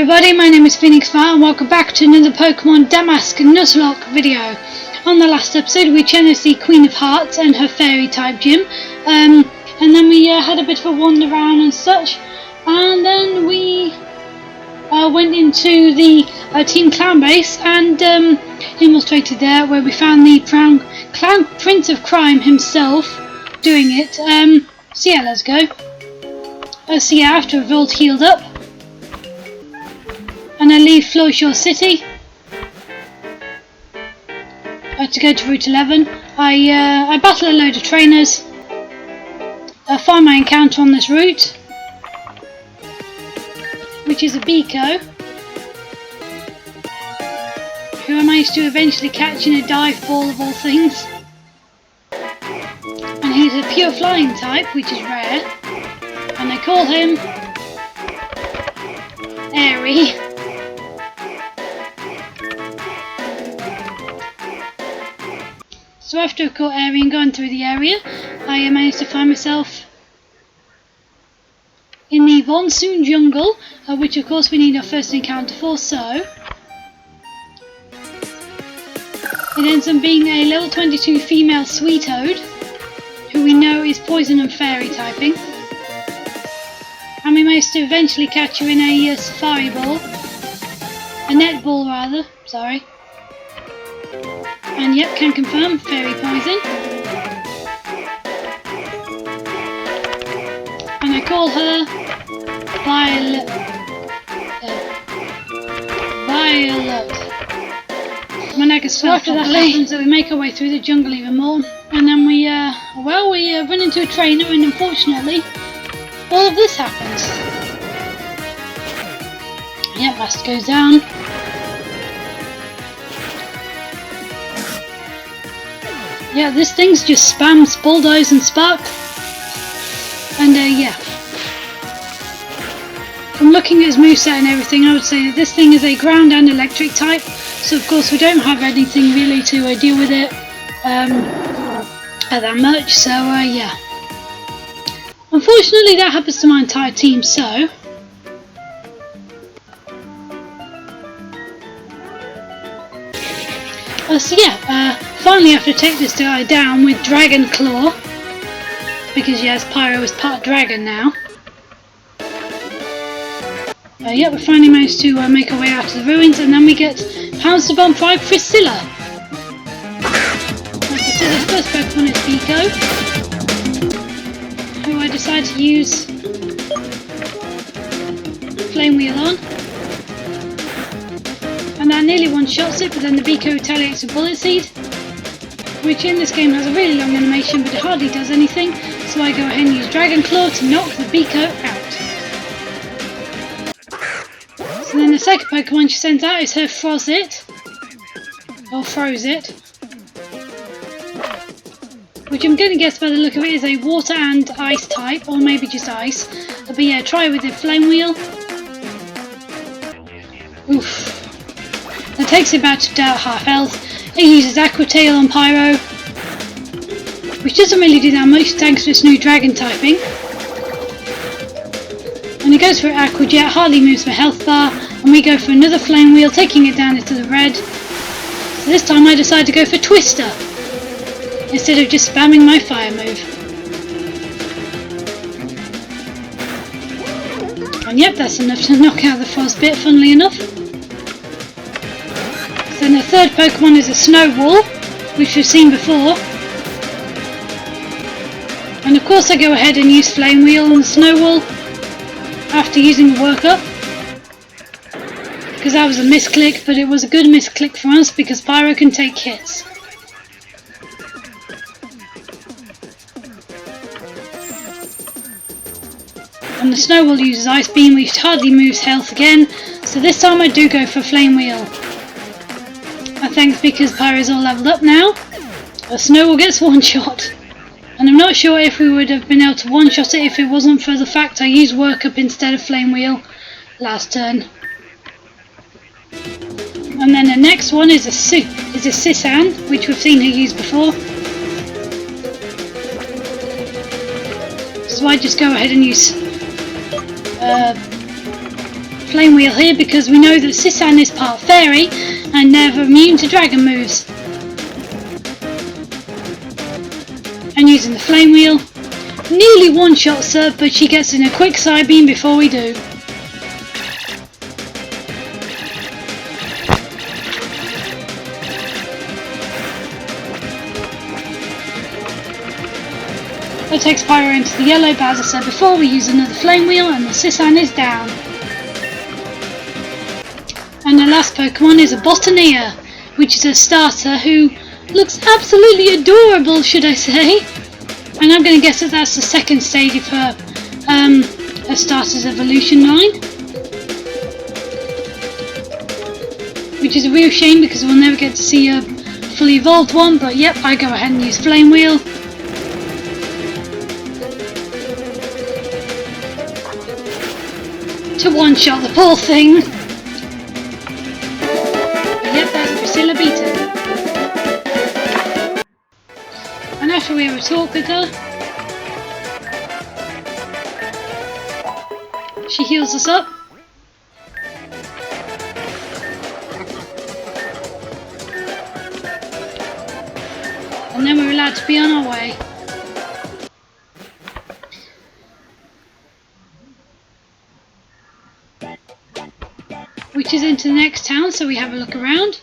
everybody, my name is Phoenix and welcome back to another Pokemon Damask Nuzlocke video. On the last episode we challenged the Queen of Hearts and her fairy type gym, and then we had a bit of a wander around and such, and then we went into the Team Clown base and infiltrated there, where we found the Clown Prince of Crime himself doing it. So yeah, let's go. So yeah, after we've all healed up and I leave Florshore City to go to Route 11. I battle a load of trainers, find my encounter on this route, which is a Biko, who I managed to eventually catch in a dive ball of all things. And he's a pure flying type, which is rare, and I call him Airy. So after I've caught Airy and gone through the area, I managed to find myself in the Monsoon Jungle, which of course we need our first encounter for, so it ends up being a level 22 female Sweetoad, who we know is poison and fairy typing. And we managed to eventually catch her in a safari ball, a net ball rather, sorry. And yep, can confirm, fairy poison. And I call her Violet. So after that happens, we make our way through the jungle even more, and then we run into a trainer, and unfortunately all of this happens. Yep, Master goes down. Yeah, this thing's just spams Bulldoze and Spark. And yeah. From looking at his moveset and everything, I would say that this thing is a ground and electric type. So of course we don't have anything really to deal with it that much. So yeah. Unfortunately that happens to my entire team, so so yeah, finally I have to take this guy down with Dragon Claw, because yes, Pyro is part dragon now. Yeah, we finally managed to make our way out of the ruins, and then we get pounced upon by Priscilla. Priscilla's first Pokemon is Biko, who I decide to use Flame Wheel on. And that nearly one-shots it, but then the Biko retaliates with Bullet Seed, which in this game has a really long animation, but it hardly does anything, so I go ahead and use Dragon Claw to knock the Biko out. So then the second Pokemon she sends out is her Frozit, or Frozit, which I'm going to guess by the look of it is a water and ice type, or maybe just ice. But yeah, try with the Flame Wheel. Oof. That takes it back to half health. It uses Aqua Tail on Pyro, which doesn't really do that much thanks to its new dragon typing. And it goes for Aqua Jet, hardly moves my health bar, and we go for another Flame Wheel, taking it down into the red. So this time I decide to go for Twister, instead of just spamming my fire move. And yep, that's enough to knock out the Frostbit, funnily enough. Then the third Pokemon is a Snowball, which we've seen before. And of course I go ahead and use Flame Wheel on the Snowball after using the workup, because that was a misclick, but it was a good misclick for us because Pyro can take hits. And the Snowball uses Ice Beam, which hardly moves health again, so this time I do go for Flame Wheel. I think because Pyro's all leveled up now, a Snowball gets one shot. And I'm not sure if we would have been able to one shot it if it wasn't for the fact I used Workup instead of Flame Wheel last turn. And then the next one is a Sisan, which we've seen her use before. So I just go ahead and use flame wheel here because we know that Sisan is part fairy and never immune to dragon moves. And using the flame wheel, nearly one-shots her, but she gets in a quick side beam before we do. That takes Pyro into the yellow, but as I said before, we use another flame wheel and the Sisan is down. And the last Pokemon is a Botania, which is a starter who looks absolutely adorable, should I say. And I'm going to guess that that's the second stage of her starter's evolution line. Which is a real shame because we'll never get to see a fully evolved one, but yep, I go ahead and use Flame Wheel. To one-shot the poor thing. But yep, there's Priscilla beaten. And after we have a talk with her, she heals us up. And then we're allowed to be on our way. Which is into the next town, so we have a look around.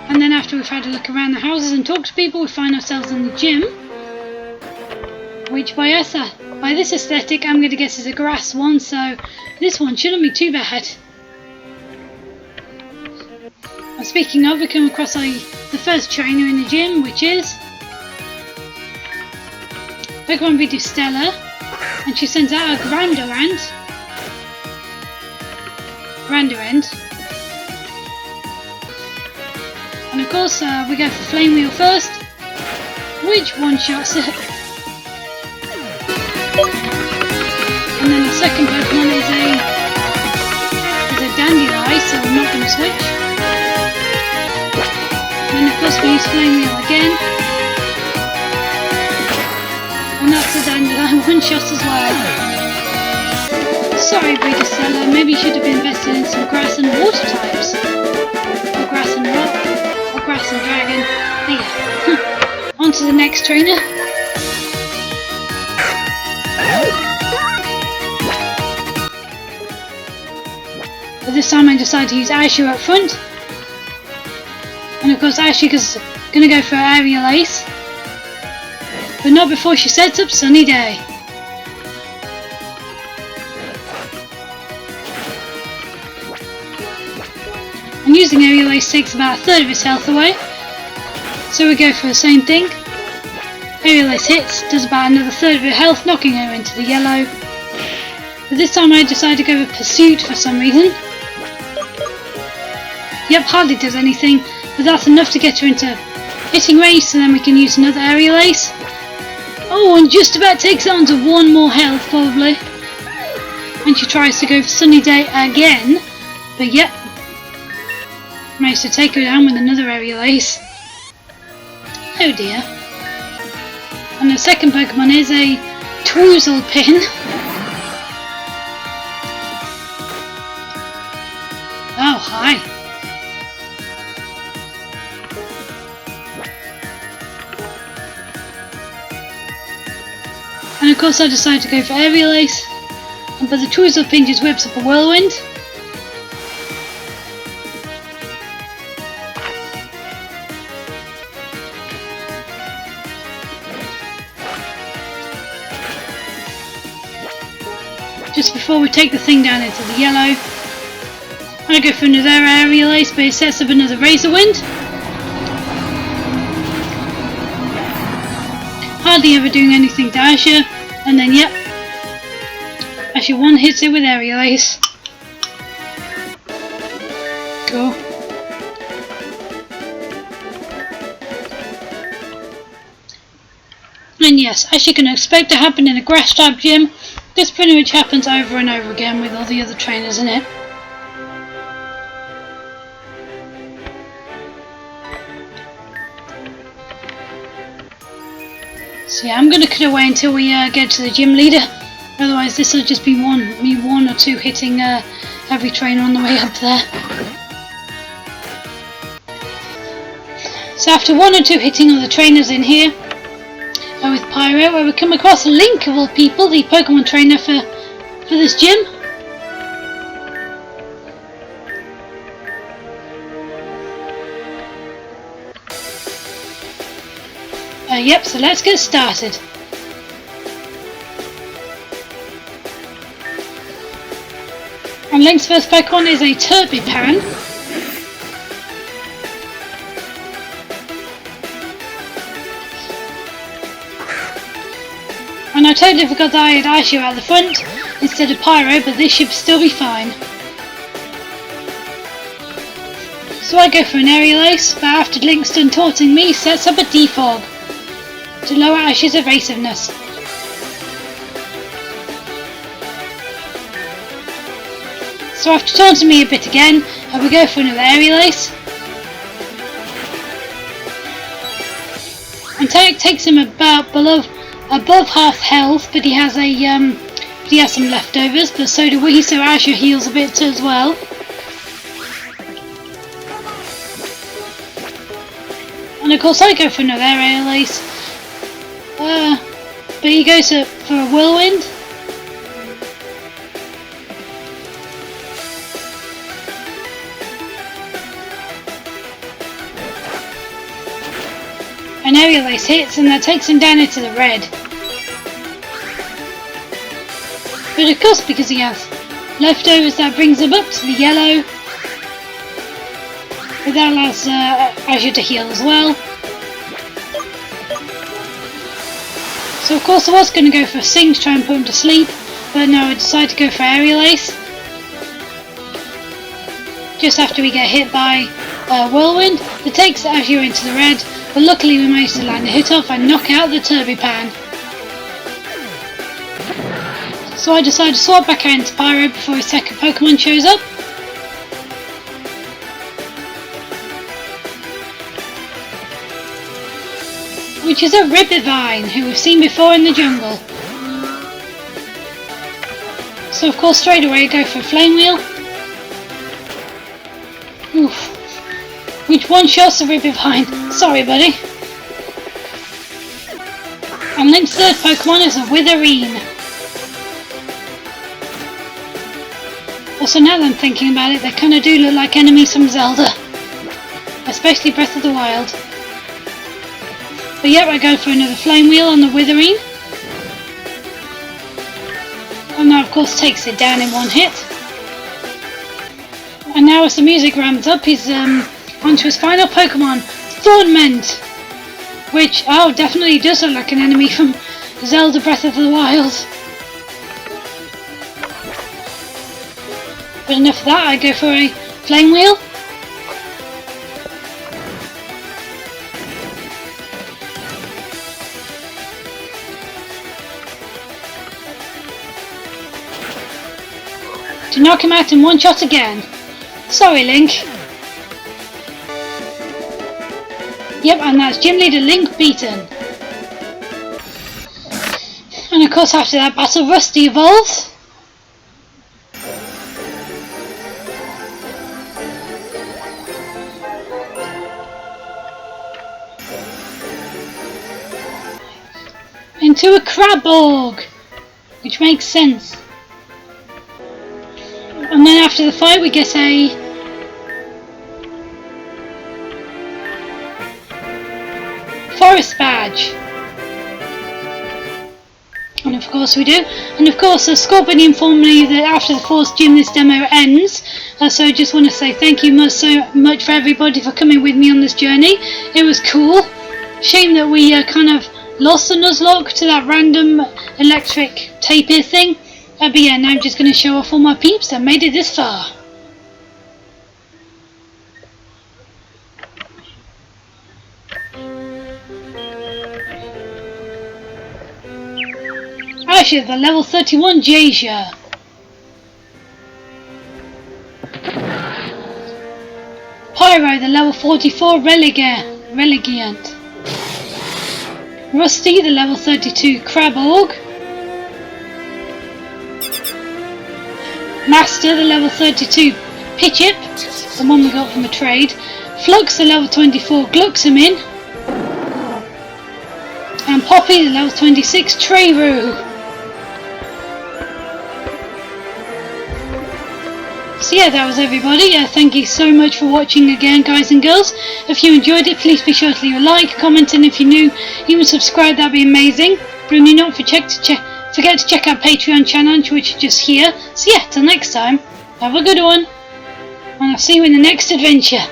And then after we've had a look around the houses and talked to people, we find ourselves in the gym. Which by this aesthetic I'm going to guess is a grass one, so this one shouldn't be too bad. And speaking of, we come across the first trainer in the gym, which is Pokemon Video Stella, and she sends out a Grandorant. And of course, we go for Flame Wheel first, which one-shots it. And then the second Pokemon is a Dandelion, so we're not going to switch. And then of course we use Flame Wheel again. And that's a Dandelion one-shot as well. Sorry, Breeder Seller, maybe you should have invested in some grass and water types. Or grass and rock, or grass and dragon. But yeah, on to the next trainer. But this time I decided to use Ashu up front. And of course Ashu is going to go for Aerial Ace. But not before she sets up Sunny Day. And using Aerial Ace takes about a third of its health away. So we go for the same thing. Aerial Ace hits, does about another third of her health, knocking her into the yellow. But this time I decided to go with Pursuit for some reason. Yep, hardly does anything, but that's enough to get her into hitting range, so then we can use another Aerial Ace. Oh, and just about takes it on to one more health, probably. And she tries to go for Sunny Day again. But yep, managed to take her down with another Aerial Ace. Oh dear. And the second Pokemon is a Twoozlepin. Oh, hi. And of course I decided to go for Aerial Ace, but the Twoozlepin just whips up a Whirlwind. Just before we take the thing down into the yellow, I go for another Aerial Ace, but it sets up another Razor Wind. Hardly ever doing anything to Asher, and then yep, Asher one hits it with Aerial Ace. Cool. And yes, as you can expect to happen in a grass type gym, this pretty much happens over and over again with all the other trainers in it. So yeah, I'm going to cut away until we get to the gym leader. Otherwise this will just be me one or two hitting every trainer on the way up there. So after one or two hitting all the trainers in here with Pyro, where we come across Link of all people, the Pokemon trainer for this gym. Yep, so let's get started. And Link's first Pokemon is a Turbipan. And I totally forgot that I had Ashu at the front instead of Pyro, but this should still be fine. So I go for an Aerial Ace, but after Link's done taunting me, he sets up a Defog to lower Ashu's evasiveness. So after taunting me a bit again, I will go for another Aerial Ace. And takes him about above half health, but he has some leftovers, but so do we, so Ashu heals a bit as well. And of course I go for another Aerial Ace. But he goes for a Whirlwind. An Aerial Ace hits and that takes him down into the red. But of course, because he has leftovers, that brings him up to the yellow. But that allows Ashu to heal as well. So of course I was going to go for a Sing to try and put him to sleep, but no, I decided to go for Aerial Ace. Just after we get hit by Whirlwind, that takes Ashu into the red, but luckily we managed to land a hit off and knock out the Turbipan. So I decided to swap back out into Pyro before his second Pokemon shows up. Which is a Ribbivine, who we've seen before in the jungle. So of course straight away I go for a Flame Wheel. Oof. Which one-shots the Ribbivine. Sorry buddy. And Link's third Pokemon is a Witherine. Also now that I'm thinking about it, they kinda do look like enemies from Zelda. Especially Breath of the Wild. But yep, I go for another Flame Wheel on the Witherine. And that of course takes it down in one hit. And now as the music ramps up, he's onto his final Pokemon, Thornment. Which, oh, definitely does look like an enemy from Zelda Breath of the Wild. But enough of that, I go for a Flame Wheel. To knock him out in one shot again. Sorry Link. Yep, and that's Gym Leader Link beaten. And of course after that battle, Rusty evolves. Into a Crabborg, which makes sense. And then after the fight we get a Forest Badge. And of course we do. And of course Scorbunny informed me that after the fourth gym this demo ends. So I just want to say thank you so much for everybody for coming with me on this journey. It was cool. Shame that we kind of lost the Nuzlocke to that random electric tapir thing. But yeah, now I'm just going to show off all my peeps that made it this far. Ashu, the level 31 Jasia. Pyro, the level 44 Religiant. Rusty, the level 32 Craborg. Master, the level 32 Pitchip, the one we got from a trade. Flux, the level 24 Glucksamin. And Poppy, the level 26 Treyru. So yeah, that was everybody. Thank you so much for watching again, guys and girls. If you enjoyed it, please be sure to leave a like, comment, and if you're new, even subscribe, that'd be amazing. And you don't forget to check out Patreon channel, which is just here. So yeah, till next time, have a good one, and I'll see you in the next adventure.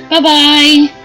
Bye bye.